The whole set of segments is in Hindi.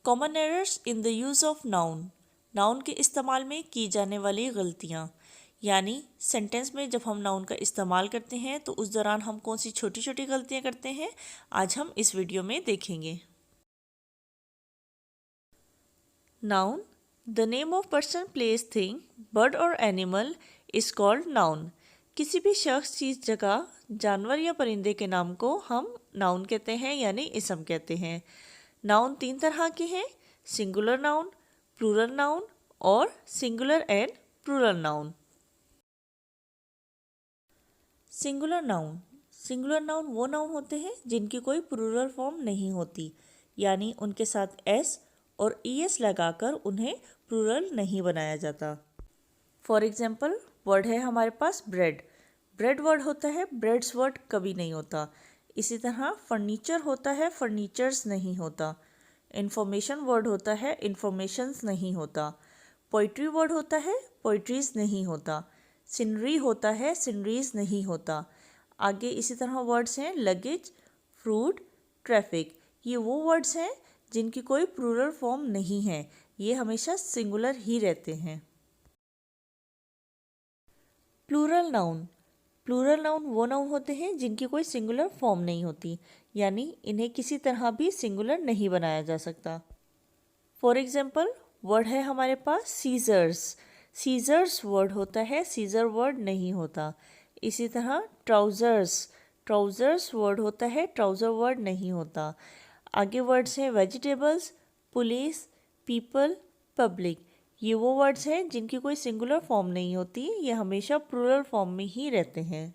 Common errors in the use of noun. Noun के इस्तेमाल में की जाने वाली गलतियाँ, यानी सेंटेंस में जब हम नाउन का इस्तेमाल करते हैं तो उस दौरान हम कौन सी छोटी छोटी गलतियाँ करते हैं, आज हम इस वीडियो में देखेंगे। Noun, the name of person, place, thing, bird और एनिमल इज कॉल्ड नाउन। किसी भी शख्स, चीज़, जगह, जानवर या परिंदे के नाम को हम नाउन कहते हैं यानी इसम कहते हैं। नाउन 3 तरह के हैं, सिंगुलर नाउन, प्लूरल नाउन और singular and plural noun. Singular noun, singular noun वो नाउन होते हैं जिनकी कोई प्लूरल फॉर्म नहीं होती, यानी उनके साथ एस और ईएस लगाकर उन्हें प्लूरल नहीं बनाया जाता। फॉर एग्जाम्पल, वर्ड है हमारे पास ब्रेड। ब्रेड वर्ड होता है, ब्रेड्स वर्ड कभी नहीं होता। इसी तरह फर्नीचर होता है, फर्नीचर्स नहीं होता। इंफॉर्मेशन वर्ड होता है, इंफॉर्मेशंस नहीं होता। पोइट्री वर्ड होता है, पोइट्रीज नहीं होता। सीनरी होता है, सीनरीज नहीं होता। आगे इसी तरह वर्ड्स हैं लगेज, फ्रूट, ट्रैफिक। ये वो वर्ड्स हैं जिनकी कोई प्लूरल फॉर्म नहीं है, ये हमेशा सिंगुलर ही रहते हैं। प्लूरल नाउन, प्लूरल नाउन वो नाउन होते हैं जिनकी कोई सिंगुलर फॉर्म नहीं होती, यानी इन्हें किसी तरह भी सिंगुलर नहीं बनाया जा सकता। फॉर एग्जाम्पल, वर्ड है हमारे पास सीजर्स। सीजर्स वर्ड होता है, सीजर वर्ड नहीं होता। इसी तरह ट्राउज़र्स, ट्राउज़र्स वर्ड होता है, ट्राउज़र वर्ड नहीं होता। आगे वर्ड्स हैं वेजिटेबल्स, पुलिस, पीपल, पब्लिक। ये वो वर्ड्स हैं जिनकी कोई सिंगुलर फॉर्म नहीं होती, ये हमेशा प्लूरल फॉर्म में ही रहते हैं।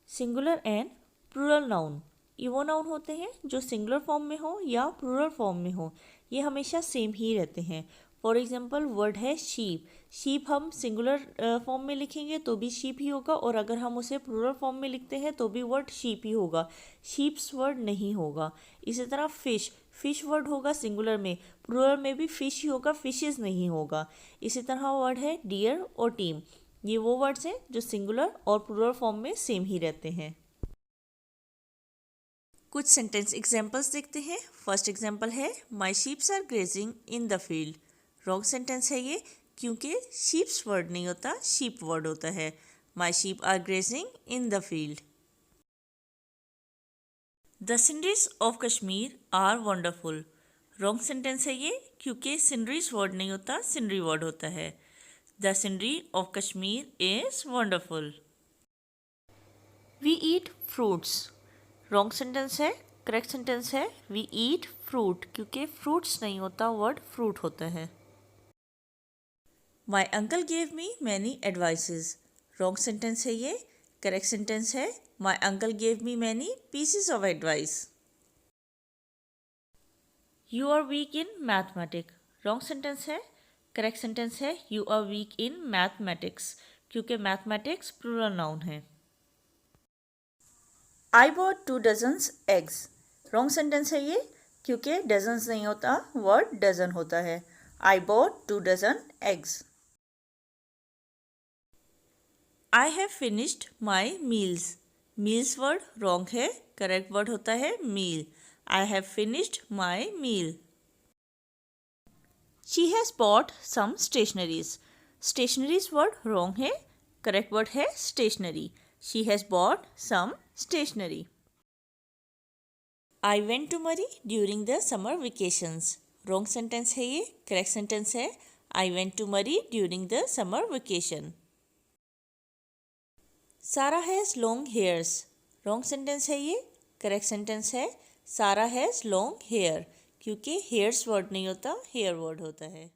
सिंगुलर एंड प्लूरल नाउन, ये वो नाउन होते हैं जो सिंगुलर फॉर्म में हो या प्लूरल फॉर्म में हो, ये हमेशा सेम ही रहते हैं। फॉर एग्जाम्पल, वर्ड है शीप। शीप हम सिंगुलर फॉर्म में लिखेंगे तो भी शीप ही होगा, और अगर हम उसे प्लूरल फॉर्म में लिखते हैं तो भी वर्ड शीप ही होगा, शीप्स वर्ड नहीं होगा। इसी तरह फिश, फिश वर्ड होगा सिंगुलर में, प्लूरल में भी फिश ही होगा, फिशेस नहीं होगा। इसी तरह वर्ड है डियर और टीम। ये वो वर्ड्स हैं जो सिंगुलर और प्लूरल फॉर्म में सेम ही रहते हैं। कुछ सेंटेंस एग्जाम्पल्स देखते हैं। फर्स्ट एग्जाम्पल है my sheeps are grazing in the field. Wrong sentence है ये, क्योंकि शीप्स वर्ड नहीं होता, शीप वर्ड होता है। My sheep are grazing in the field. The sceneries of Kashmir are wonderful. Wrong sentence है ये, क्योंकि सीनरीज वर्ड नहीं होता, सीनरी वर्ड होता है। The scenery of Kashmir is wonderful. We eat fruits. Wrong sentence है, करेक्ट सेंटेंस है वी ईट फ्रूट, क्योंकि फ्रूट्स नहीं होता, वर्ड फ्रूट होता है। My uncle gave me many advices. Wrong sentence है ये, करेक्ट सेंटेंस है my uncle gave me many pieces of advice. You are weak in mathematics. Wrong sentence है, करेक्ट सेंटेंस है you are weak in mathematics, क्योंकि मैथमेटिक्स प्लूरल नाउन है। I bought 2 dozens eggs. Wrong sentence है ये, क्योंकि डजन्स नहीं होता, वर्ड डजन होता है। I bought 2 dozen eggs. I have finished my meals. Meals word wrong है, करेक्ट वर्ड होता है meal. I have finished my meal. She has bought some stationeries. Stationeries word wrong है, करेक्ट वर्ड है stationery. She has bought some stationery. I went to Murree during the summer vacations. Wrong sentence है ये, करेक्ट सेंटेंस है I went to Murree during the summer vacation. सारा has long hairs. Wrong sentence है ये, करेक्ट सेंटेंस है सारा हैज़ लॉन्ग हेयर, क्योंकि हेयर्स वर्ड नहीं होता, हेयर वर्ड होता है।